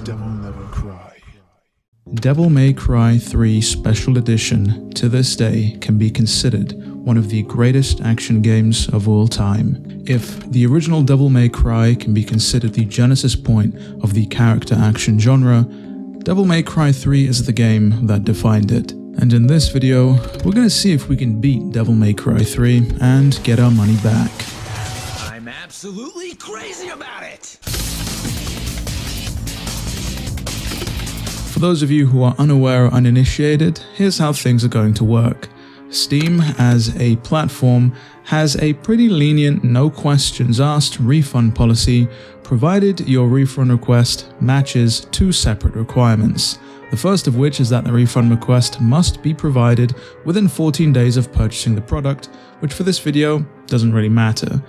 DevilNeverCry. Devil May Cry 3 Special Edition, to this day, can be considered one of the greatest action games of all time. If the original Devil May Cry can be considered the genesis point of the character action genre, Devil May Cry 3 is the game that defined it. And in this video, we're going to see if we can beat Devil May Cry 3 and get our money back. I'm absolutely crazy about it! For those of you who are unaware or uninitiated, here's how things are going to work. Steam, as a platform, has a pretty lenient no questions asked refund policy, provided your refund request matches two separate requirements. The first of which is that the refund request must be provided within 14 days of purchasing the product, which for this video doesn't really matter.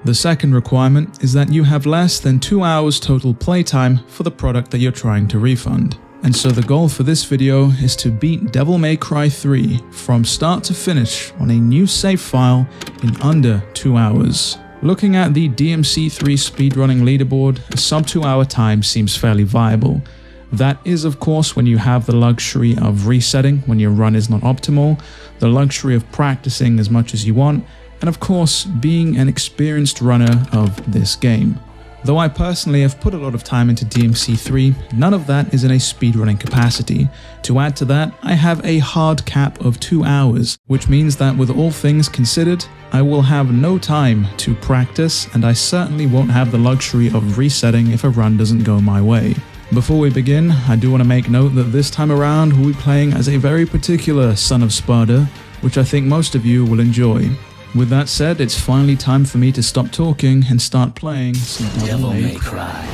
The second requirement is that you have less than 2 hours total playtime for the product that you're trying to refund. And so the goal for this video is to beat Devil May Cry 3 from start to finish on a new save file in under 2 hours. Looking at the DMC3 speedrunning leaderboard, a sub 2 hour time seems fairly viable. That is of course when you have the luxury of resetting when your run is not optimal, the luxury of practicing as much as you want, and of course being an experienced runner of this game. Though I personally have put a lot of time into DMC3, none of that is in a speedrunning capacity. To add to that, I have a hard cap of 2 hours, which means that with all things considered, I will have no time to practice, and I certainly won't have the luxury of resetting if a run doesn't go my way. Before we begin, I do want to make note that this time around we'll be playing as a very particular Son of Sparda, which I think most of you will enjoy. With that said, it's finally time for me to stop talking and start playing some Devil May Cry.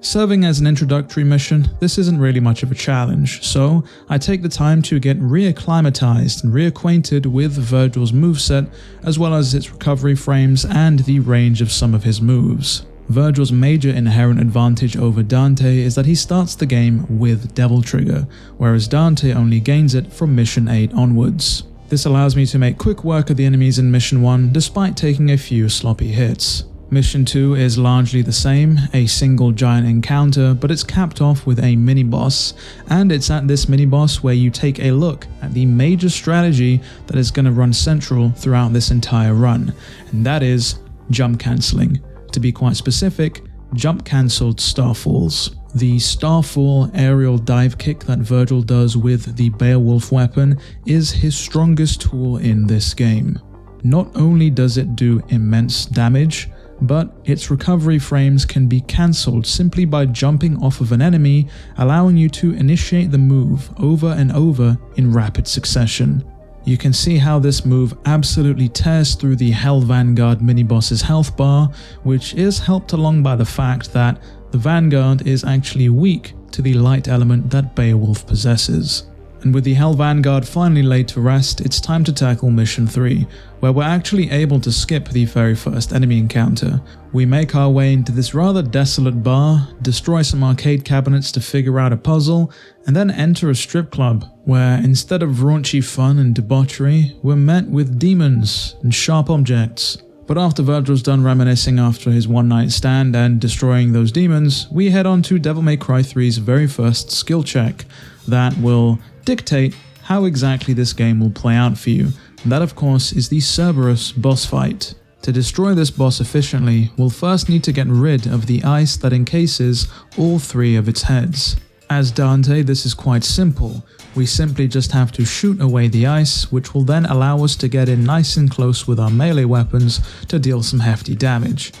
Serving as an introductory mission, this isn't really much of a challenge, so I take the time to get reacclimatized and reacquainted with Virgil's moveset, as well as its recovery frames and the range of some of his moves. Virgil's major inherent advantage over Dante is that he starts the game with Devil Trigger, whereas Dante only gains it from Mission 8 onwards. This allows me to make quick work of the enemies in Mission 1 despite taking a few sloppy hits. Mission 2 is largely the same, a single giant encounter, but it's capped off with a mini-boss, and it's at this mini-boss where you take a look at the major strategy that is going to run central throughout this entire run, and that is jump cancelling. To be quite specific, jump cancelled starfalls. The starfall aerial dive kick that Virgil does with the Beowulf weapon is his strongest tool in this game. Not only does it do immense damage, but its recovery frames can be cancelled simply by jumping off of an enemy, allowing you to initiate the move over and over in rapid succession. You can see how this move absolutely tears through the Hell Vanguard mini-boss's health bar, which is helped along by the fact that the Vanguard is actually weak to the light element that Beowulf possesses. And with the Hell Vanguard finally laid to rest, it's time to tackle Mission 3, where we're actually able to skip the very first enemy encounter. We make our way into this rather desolate bar, destroy some arcade cabinets to figure out a puzzle, and then enter a strip club, where instead of raunchy fun and debauchery, we're met with demons and sharp objects. But after Virgil's done reminiscing after his one-night stand and destroying those demons, we head on to Devil May Cry 3's very first skill check that will dictate how exactly this game will play out for you. And that of course is the Cerberus boss fight. To destroy this boss efficiently, we'll first need to get rid of the ice that encases all three of its heads. As Dante, this is quite simple. We simply just have to shoot away the ice, which will then allow us to get in nice and close with our melee weapons to deal some hefty damage.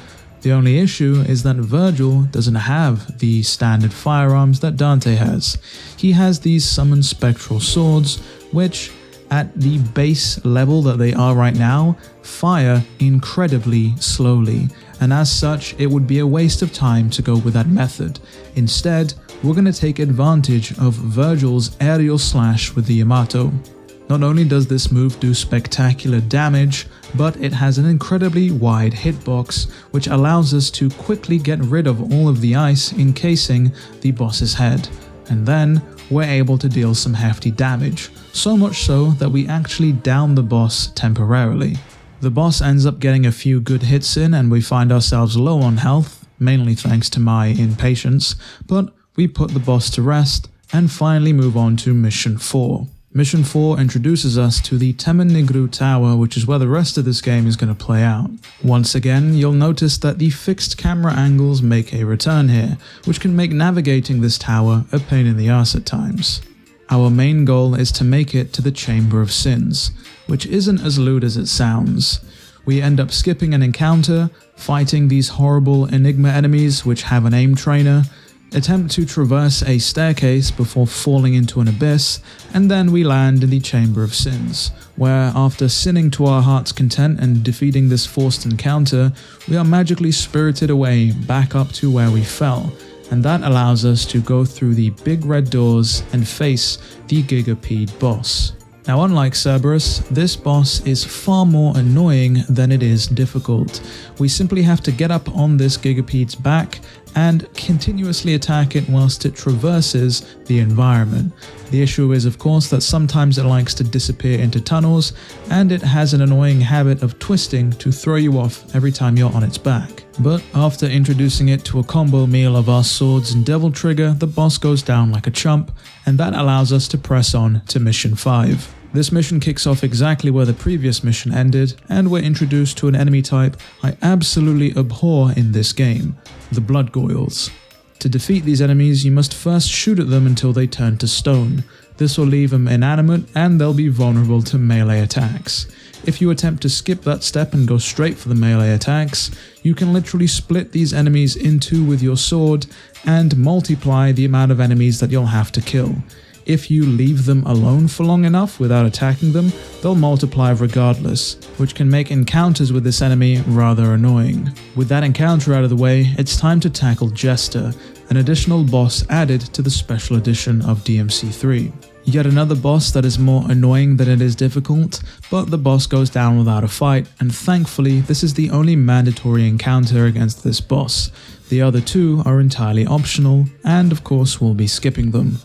The only issue is that Virgil doesn't have the standard firearms that Dante has. He has these summoned spectral swords, which, at the base level that they are right now, fire incredibly slowly, and as such it would be a waste of time to go with that method. Instead, we're going to take advantage of Virgil's aerial slash with the Yamato. Not only does this move do spectacular damage, but it has an incredibly wide hitbox, which allows us to quickly get rid of all of the ice encasing the boss's head. And then we're able to deal some hefty damage, so much so that we actually down the boss temporarily. The boss ends up getting a few good hits in and we find ourselves low on health, mainly thanks to my impatience, but we put the boss to rest and finally move on to Mission 4. Mission 4 introduces us to the Temenigru Tower, which is where the rest of this game is going to play out. Once again, you'll notice that the fixed camera angles make a return here, which can make navigating this tower a pain in the ass at times. Our main goal is to make it to the Chamber of Sins, which isn't as lewd as it sounds. We end up skipping an encounter, fighting these horrible Enigma enemies which have an aim trainer, attempt to traverse a staircase before falling into an abyss, and then we land in the Chamber of Sins, where after sinning to our heart's content and defeating this forced encounter, we are magically spirited away back up to where we fell, and that allows us to go through the big red doors and face the Gigapede boss. Now, unlike Cerberus, this boss is far more annoying than it is difficult. We simply have to get up on this Gigapede's back and continuously attack it whilst it traverses the environment. The issue is, of course, that sometimes it likes to disappear into tunnels, and it has an annoying habit of twisting to throw you off every time you're on its back. But after introducing it to a combo meal of our swords and devil trigger, the boss goes down like a chump, and that allows us to press on to Mission 5. This mission kicks off exactly where the previous mission ended, and we're introduced to an enemy type I absolutely abhor in this game, the Bloodgoyles. To defeat these enemies, you must first shoot at them until they turn to stone. This will leave them inanimate and they'll be vulnerable to melee attacks. If you attempt to skip that step and go straight for the melee attacks, you can literally split these enemies in two with your sword and multiply the amount of enemies that you'll have to kill. If you leave them alone for long enough without attacking them, they'll multiply regardless, which can make encounters with this enemy rather annoying. With that encounter out of the way, it's time to tackle Jester, an additional boss added to the special edition of DMC3. Yet another boss that is more annoying than it is difficult, but the boss goes down without a fight, and thankfully this is the only mandatory encounter against this boss. The other two are entirely optional, and of course we'll be skipping them.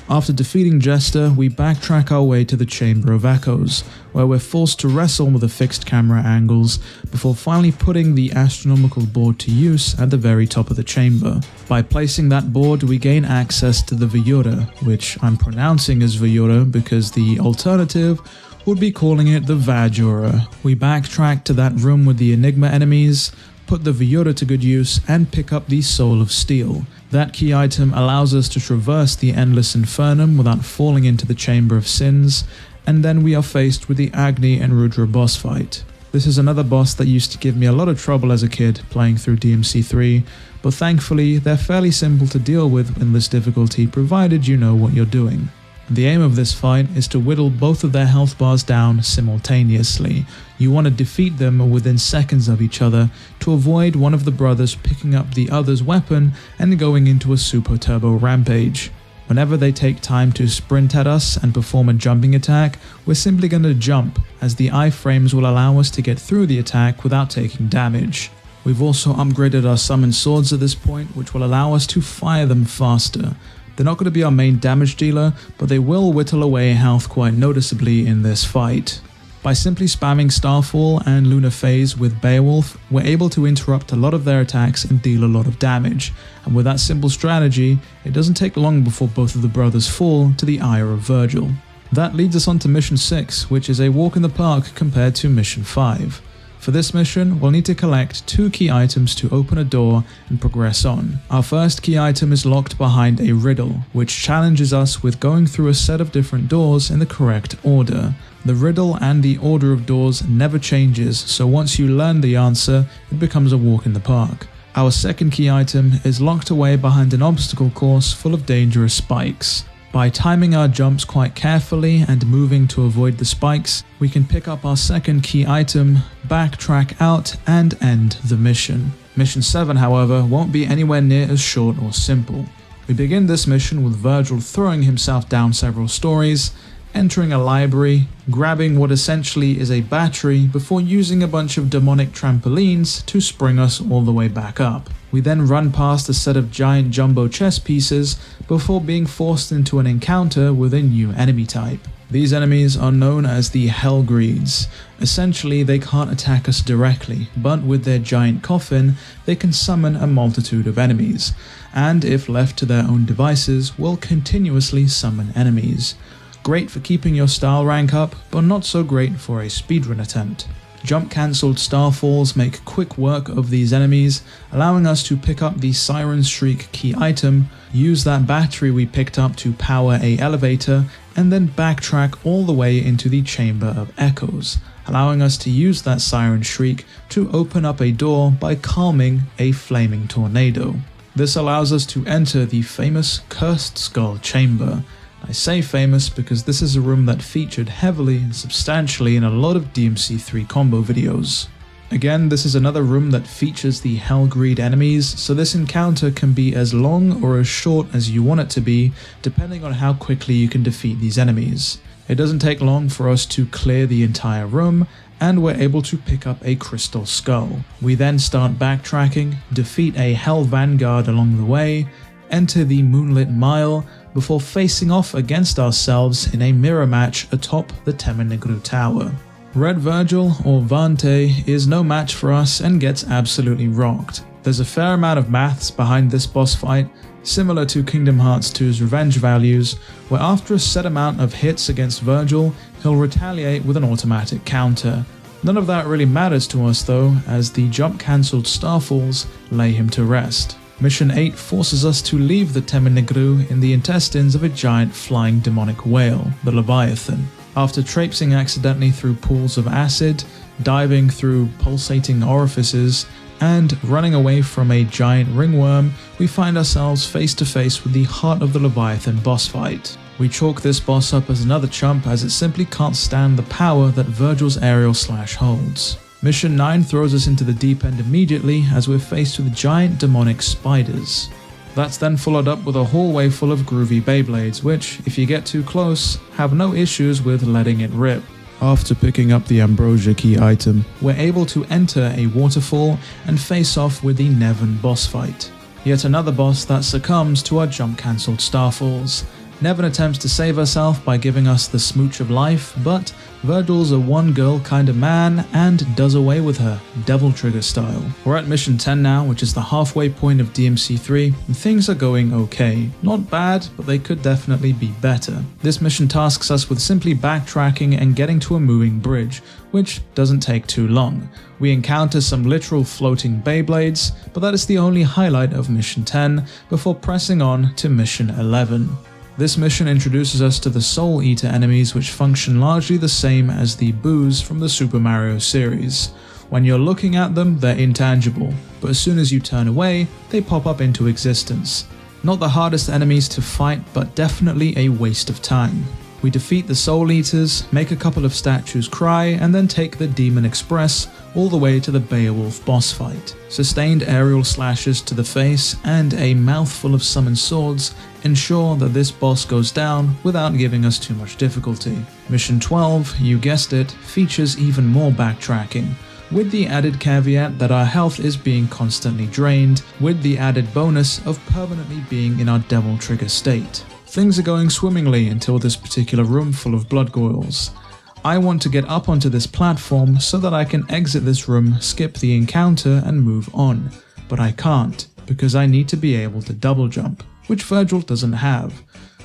After defeating Jester, we backtrack our way to the Chamber of Echoes, where we're forced to wrestle with the fixed camera angles before finally putting the astronomical board to use at the very top of the chamber. By placing that board, we gain access to the Viura, which I'm pronouncing as Viura because the alternative would be calling it the Vajura. We backtrack to that room with the Enigma enemies, put the Viura to good use, and pick up the Soul of Steel. That key item allows us to traverse the Endless Infernum without falling into the Chamber of Sins, and then we are faced with the Agni and Rudra boss fight. This is another boss that used to give me a lot of trouble as a kid playing through DMC3, but thankfully they're fairly simple to deal with in this difficulty provided you know what you're doing. The aim of this fight is to whittle both of their health bars down simultaneously. You want to defeat them within seconds of each other to avoid one of the brothers picking up the other's weapon and going into a super turbo rampage. Whenever they take time to sprint at us and perform a jumping attack, we're simply going to jump, as the iframes will allow us to get through the attack without taking damage. We've also upgraded our summoned swords at this point, which will allow us to fire them faster. They're not going to be our main damage dealer, but they will whittle away health quite noticeably in this fight. By simply spamming Starfall and Lunar Phase with Beowulf, we're able to interrupt a lot of their attacks and deal a lot of damage, and with that simple strategy, it doesn't take long before both of the brothers fall to the ire of Virgil. That leads us on to Mission 6, which is a walk in the park compared to Mission 5. For this mission, we'll need to collect 2 key items to open a door and progress on. Our first key item is locked behind a riddle, which challenges us with going through a set of different doors in the correct order. The riddle and the order of doors never changes, so once you learn the answer, it becomes a walk in the park. Our second key item is locked away behind an obstacle course full of dangerous spikes. By timing our jumps quite carefully and moving to avoid the spikes, we can pick up our second key item, backtrack out, and end the mission. Mission 7, however, won't be anywhere near as short or simple. We begin this mission with Virgil throwing himself down several stories, entering a library, grabbing what essentially is a battery before using a bunch of demonic trampolines to spring us all the way back up. We then run past a set of giant jumbo chess pieces before being forced into an encounter with a new enemy type. These enemies are known as the Hellgreeds. Essentially, they can't attack us directly, but with their giant coffin, they can summon a multitude of enemies, and if left to their own devices, will continuously summon enemies. Great for keeping your style rank up, but not so great for a speedrun attempt. Jump cancelled starfalls make quick work of these enemies, allowing us to pick up the Siren's Shriek key item, use that battery we picked up to power a elevator, and then backtrack all the way into the Chamber of Echoes, allowing us to use that Siren's Shriek to open up a door by calming a flaming tornado. This allows us to enter the famous Cursed Skull Chamber. I say famous because this is a room that featured heavily and substantially in a lot of DMC3 combo videos. Again, this is another room that features the Hellgreed enemies, so this encounter can be as long or as short as you want it to be, depending on how quickly you can defeat these enemies. It doesn't take long for us to clear the entire room, and we're able to pick up a crystal skull. We then start backtracking, defeat a Hell Vanguard along the way, enter the Moonlit Mile, before facing off against ourselves in a mirror match atop the Temenigru Tower. Red Virgil, or Vante, is no match for us and gets absolutely rocked. There's a fair amount of maths behind this boss fight, similar to Kingdom Hearts 2's Revenge Values, where after a set amount of hits against Virgil, he'll retaliate with an automatic counter. None of that really matters to us though, as the jump cancelled starfalls lay him to rest. Mission 8 forces us to leave the Temenigru in the intestines of a giant flying demonic whale, the Leviathan. After traipsing accidentally through pools of acid, diving through pulsating orifices, and running away from a giant ringworm, we find ourselves face to face with the heart of the Leviathan boss fight. We chalk this boss up as another chump as it simply can't stand the power that Virgil's aerial slash holds. Mission 9 throws us into the deep end immediately as we're faced with giant demonic spiders. That's then followed up with a hallway full of groovy Beyblades which, if you get too close, have no issues with letting it rip. After picking up the Ambrosia key item, we're able to enter a waterfall and face off with the Nevin boss fight. Yet another boss that succumbs to our jump cancelled starfalls. Nevin attempts to save herself by giving us the smooch of life, but Virgil's a one girl kind of man and does away with her, Devil Trigger style. We're at mission 10 now, which is the halfway point of DMC3, and things are going okay. Not bad, but they could definitely be better. This mission tasks us with simply backtracking and getting to a moving bridge, which doesn't take too long. We encounter some literal floating Beyblades, but that is the only highlight of mission 10, before pressing on to mission 11. This mission introduces us to the Soul Eater enemies, which function largely the same as the boos from the Super Mario series. When you're looking at them, they're intangible, but as soon as you turn away, they pop up into existence. Not the hardest enemies to fight, but definitely a waste of time. We defeat the Soul Eaters, make a couple of statues cry, and then take the Demon Express all the way to the Beowulf boss fight. Sustained aerial slashes to the face and a mouthful of summoned swords ensure that this boss goes down without giving us too much difficulty. Mission 12, you guessed it, features even more backtracking, with the added caveat that our health is being constantly drained, with the added bonus of permanently being in our Devil Trigger state. Things are going swimmingly until this particular room full of blood goyles. I want to get up onto this platform so that I can exit this room, skip the encounter and move on, but I can't because I need to be able to double jump, which Virgil doesn't have.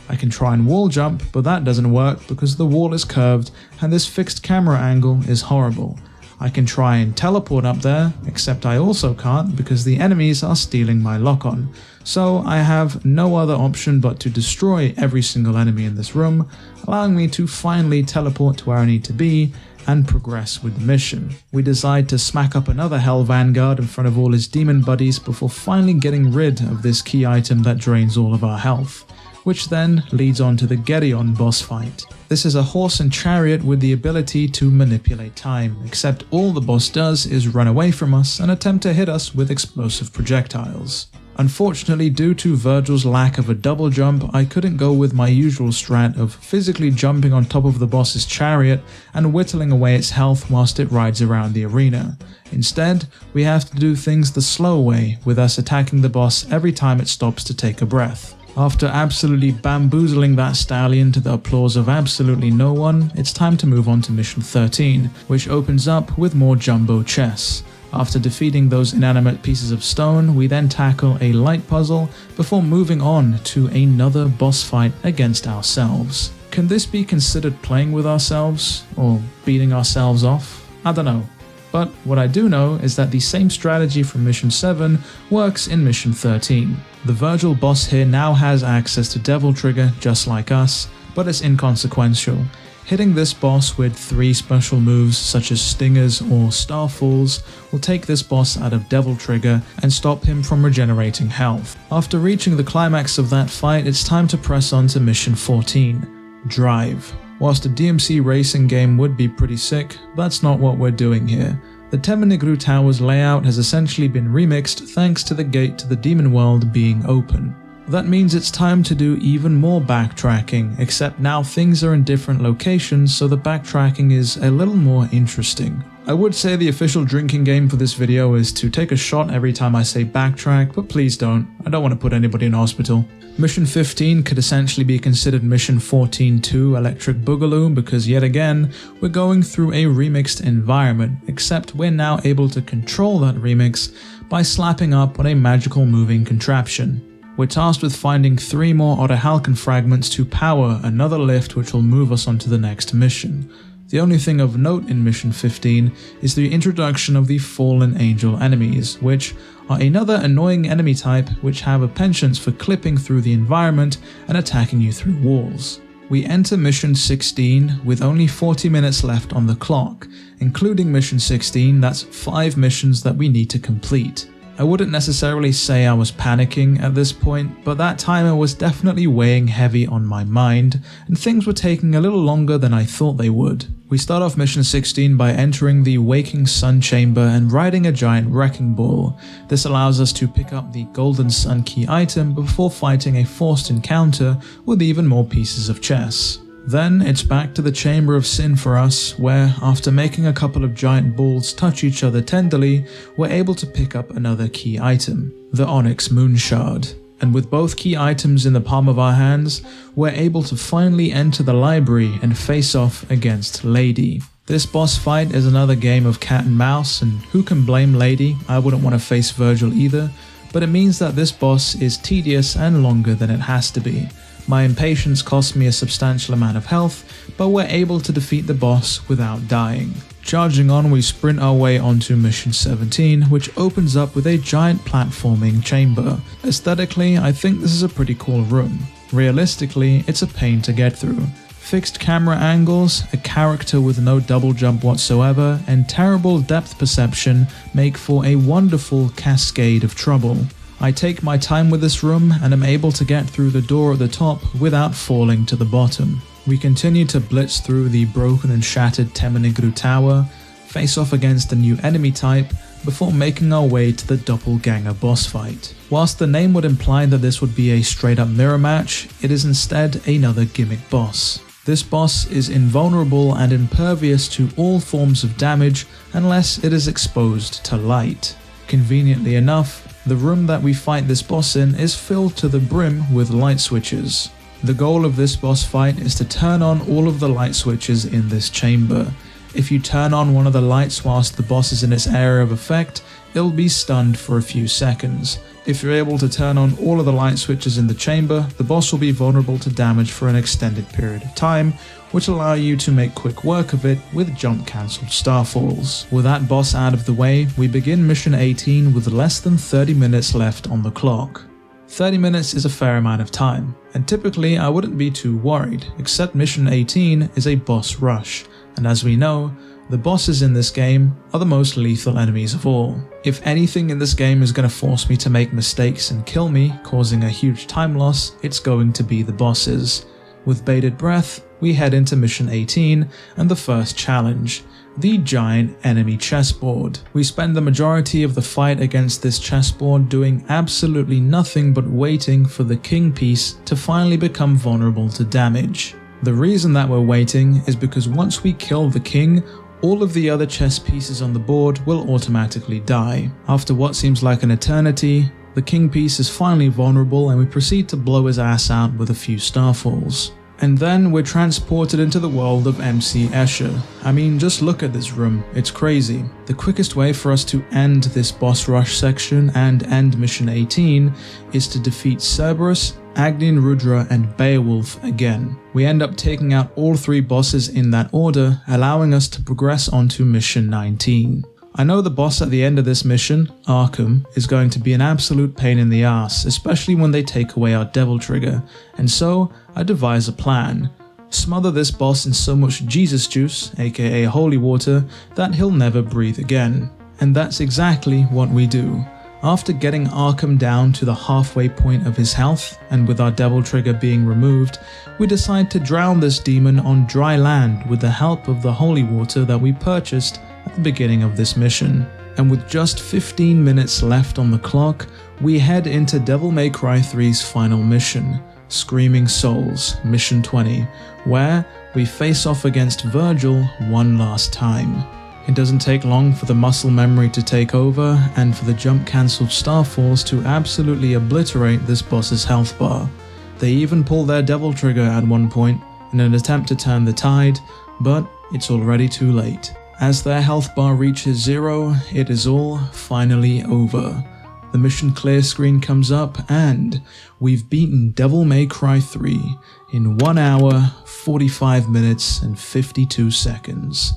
I can try and wall jump, but that doesn't work because the wall is curved and this fixed camera angle is horrible. I can try and teleport up there, except I also can't because the enemies are stealing my lock-on. So I have no other option but to destroy every single enemy in this room, allowing me to finally teleport to where I need to be and progress with the mission. We decide to smack up another Hell Vanguard in front of all his demon buddies before finally getting rid of this key item that drains all of our health, which then leads on to the Gedeon boss fight. This is a horse and chariot with the ability to manipulate time, except all the boss does is run away from us and attempt to hit us with explosive projectiles. Unfortunately, due to Virgil's lack of a double jump, I couldn't go with my usual strat of physically jumping on top of the boss's chariot and whittling away its health whilst it rides around the arena. Instead, we have to do things the slow way, with us attacking the boss every time it stops to take a breath. After absolutely bamboozling that stallion to the applause of absolutely no one, it's time to move on to mission 13, which opens up with more jumbo chests. After defeating those inanimate pieces of stone, we then tackle a light puzzle before moving on to another boss fight against ourselves. Can this be considered playing with ourselves, or beating ourselves off? I don't know. But what I do know is that the same strategy from mission 7 works in mission 13. The Virgil boss here now has access to Devil Trigger just like us, but it's inconsequential. Hitting this boss with 3 special moves such as Stingers or Starfalls will take this boss out of Devil Trigger and stop him from regenerating health. After reaching the climax of that fight, it's time to press on to mission 14, Drive. Whilst a DMC racing game would be pretty sick, that's not what we're doing here. The Temenigru Tower's layout has essentially been remixed thanks to the gate to the Demon World being open. That means it's time to do even more backtracking, except now things are in different locations, so the backtracking is a little more interesting. I would say the official drinking game for this video is to take a shot every time I say backtrack, but please don't. I don't want to put anybody in hospital. Mission 15 could essentially be considered Mission 14-2 Electric Boogaloo because yet again, we're going through a remixed environment, except we're now able to control that remix by slapping up on a magical moving contraption. We're tasked with finding 3 more Otterhalken fragments to power another lift which will move us onto the next mission. The only thing of note in Mission 15 is the introduction of the Fallen Angel enemies, which are another annoying enemy type which have a penchant for clipping through the environment and attacking you through walls. We enter Mission 16 with only 40 minutes left on the clock. Including Mission 16, that's 5 missions that we need to complete. I wouldn't necessarily say I was panicking at this point, but that timer was definitely weighing heavy on my mind, and things were taking a little longer than I thought they would. We start off Mission 16 by entering the Waking Sun Chamber and riding a giant wrecking ball. This allows us to pick up the Golden Sun Key item before fighting a forced encounter with even more pieces of chess. Then it's back to the Chamber of Sin for us, where after making a couple of giant balls touch each other tenderly, we're able to pick up another key item, the Onyx Moonshard. And with both key items in the palm of our hands, we're able to finally enter the library and face off against Lady. This boss fight is another game of cat and mouse, and who can blame Lady? I wouldn't want to face Virgil either, but it means that this boss is tedious and longer than it has to be. My impatience cost me a substantial amount of health, but we're able to defeat the boss without dying. Charging on, we sprint our way onto Mission 17, which opens up with a giant platforming chamber. Aesthetically, I think this is a pretty cool room. Realistically, it's a pain to get through. Fixed camera angles, a character with no double jump whatsoever, and terrible depth perception make for a wonderful cascade of trouble. I take my time with this room and am able to get through the door at the top without falling to the bottom. We continue to blitz through the broken and shattered Temenigru Tower, face off against a new enemy type, before making our way to the Doppelganger boss fight. Whilst the name would imply that this would be a straight up mirror match, it is instead another gimmick boss. This boss is invulnerable and impervious to all forms of damage unless it is exposed to light. Conveniently enough, the room that we fight this boss in is filled to the brim with light switches. The goal of this boss fight is to turn on all of the light switches in this chamber. If you turn on one of the lights whilst the boss is in its area of effect, it'll be stunned for a few seconds. If you're able to turn on all of the light switches in the chamber, the boss will be vulnerable to damage for an extended period of time, which allow you to make quick work of it with jump cancelled starfalls. With that boss out of the way, we begin Mission 18 with less than 30 minutes left on the clock. 30 minutes is a fair amount of time, and typically I wouldn't be too worried, except Mission 18 is a boss rush, and as we know, the bosses in this game are the most lethal enemies of all. If anything in this game is going to force me to make mistakes and kill me, causing a huge time loss, it's going to be the bosses. With bated breath, we head into Mission 18 and the first challenge, the giant enemy chessboard. We spend the majority of the fight against this chessboard doing absolutely nothing but waiting for the king piece to finally become vulnerable to damage. The reason that we're waiting is because once we kill the king, all of the other chess pieces on the board will automatically die. After what seems like an eternity, the the king piece is finally vulnerable and we proceed to blow his ass out with a few starfalls. And then we're transported into the world of MC Escher. I mean, just look at this room, it's crazy. The quickest way for us to end this boss rush section and end mission 18 is to defeat Cerberus, Agnian Rudra and Beowulf again. We end up taking out all 3 bosses in that order, allowing us to progress on to mission 19. I know the boss at the end of this mission, Arkham, is going to be an absolute pain in the ass, especially when they take away our Devil Trigger, and so I devise a plan. Smother this boss in so much Jesus juice, aka holy water, that he'll never breathe again. And that's exactly what we do. After getting Arkham down to the halfway point of his health, and with our Devil Trigger being removed, we decide to drown this demon on dry land with the help of the holy water that we purchased at the beginning of this mission. And with just 15 minutes left on the clock, we head into Devil May Cry 3's final mission, Screaming Souls, Mission 20, where we face off against Virgil one last time. It doesn't take long for the muscle memory to take over and for the jump cancelled starfalls to absolutely obliterate this boss's health bar. They even pull their Devil Trigger at one point in an attempt to turn the tide, but it's already too late. As their health bar reaches 0, it is all finally over. The mission clear screen comes up and we've beaten Devil May Cry 3 in 1 hour, 45 minutes and 52 seconds.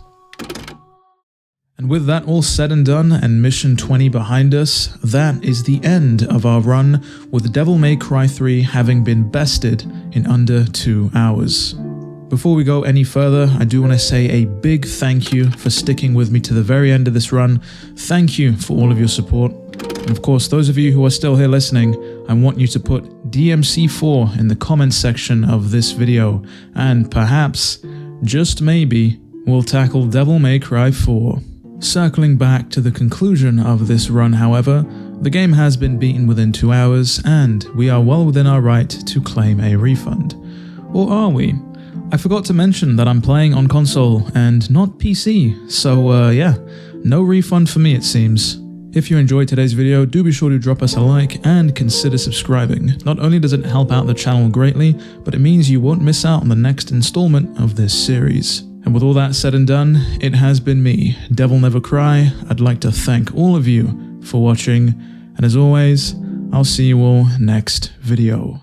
And with that all said and done and mission 20 behind us, that is the end of our run with Devil May Cry 3 having been bested in under 2 hours. Before we go any further, I do want to say a big thank you for sticking with me to the very end of this run. Thank you for all of your support. And of course, those of you who are still here listening, I want you to put DMC4 in the comments section of this video, and perhaps, just maybe, we'll tackle Devil May Cry 4. Circling back to the conclusion of this run, however, the game has been beaten within 2 hours, and we are well within our right to claim a refund. Or are we? I forgot to mention that I'm playing on console and not PC, so yeah, no refund for me it seems. If you enjoyed today's video, do be sure to drop us a like and consider subscribing. Not only does it help out the channel greatly, but it means you won't miss out on the next installment of this series. And with all that said and done, it has been me, DevilNeverCry. I'd like to thank all of you for watching, and as always, I'll see you all next video.